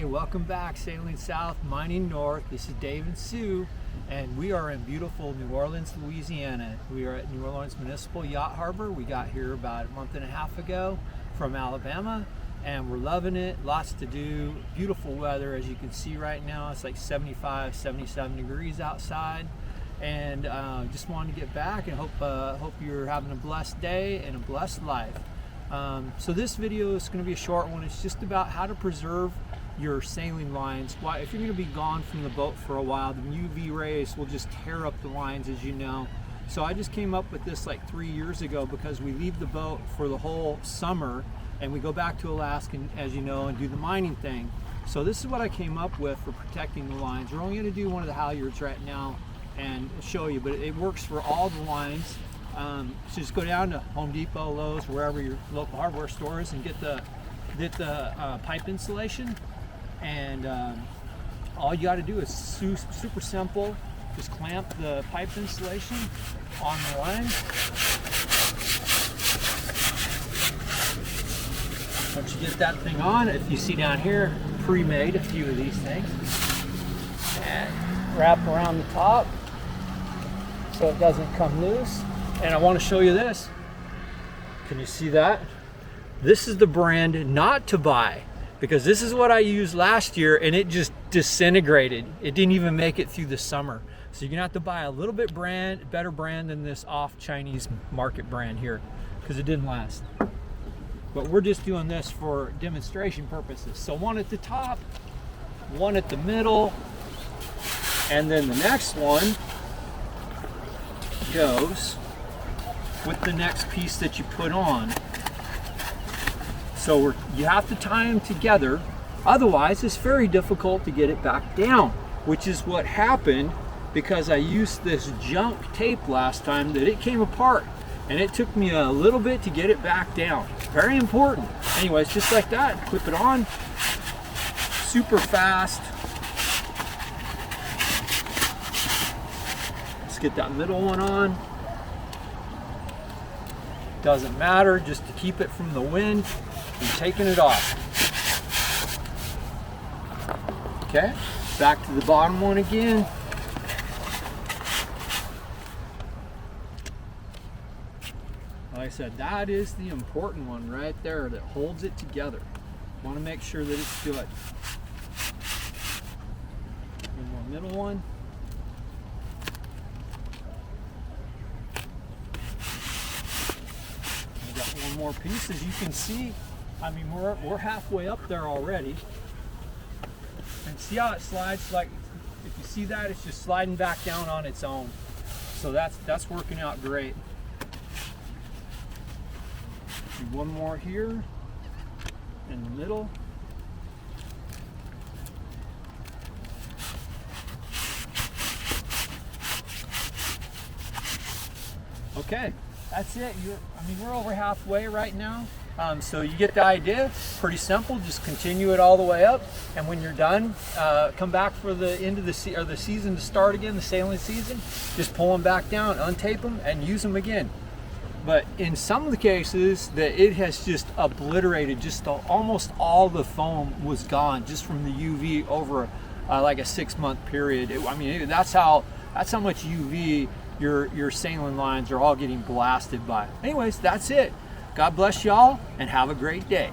welcome back. Sailing south, mining north. This is Dave and Sue, and we are in beautiful New Orleans, Louisiana. We are at New Orleans Municipal Yacht Harbor. We got here about a month and a half ago from Alabama, and we're loving it. Lots to do, beautiful weather. As you can see right now, it's like 75, 77 degrees outside, and just wanted to get back and hope you're having a blessed day and a blessed life. So this video is going to be a short one. It's just about how to preserve your sailing lines. If you're going to be gone from the boat for a while, the UV rays will just tear up the lines, as you know. So I just came up with this like 3 years ago, because we leave the boat for the whole summer and we go back to Alaska, as you know, and do the mining thing. So this is what I came up with for protecting the lines. We're only going to do one of the halyards right now and show you, but it works for all the lines. So just go down to Home Depot, Lowe's, wherever your local hardware store is, and get the pipe insulation. And all you got to do is super simple. Just clamp the pipe insulation on the line. Once you get that thing on, if you see down here, pre-made a few of these things, and wrap around the top so it doesn't come loose. And I want to show you this. Can you see that? This is the brand not to buy, because this is what I used last year and it just disintegrated. It didn't even make it through the summer. So you're gonna have to buy a little bit better brand than this off Chinese market brand here, because it didn't last. But we're just doing this for demonstration purposes. So one at the top, one at the middle, and then the next one goes with the next piece that you put on. So you have to tie them together, otherwise it's very difficult to get it back down, which is what happened because I used this junk tape last time that it came apart, and it took me a little bit to get it back down. Very important. Anyways, just like that, clip it on, super fast. Let's get that middle one on. Doesn't matter, just to keep it from the wind and taking it off. Okay, back to the bottom one again. Like I said, that is the important one right there that holds it together. Want to make sure that it's good. One more middle one. One more piece. As you can see, I mean, we're halfway up there already, and see how it slides? Like, if you see that, it's just sliding back down on its own. So that's working out great. Do one more here in the middle. Okay, that's it. I mean, we're over halfway right now. So you get the idea. Pretty simple. Just continue it all the way up, and when you're done, come back for the end of the season to start again, the sailing season. Just pull them back down, untape them, and use them again. But in some of the cases, that it has just obliterated. Just almost all the foam was gone just from the UV over like a 6-month period. I mean, that's how much UV your sailing lines are all getting blasted by. Anyways, that's it. God bless y'all and have a great day.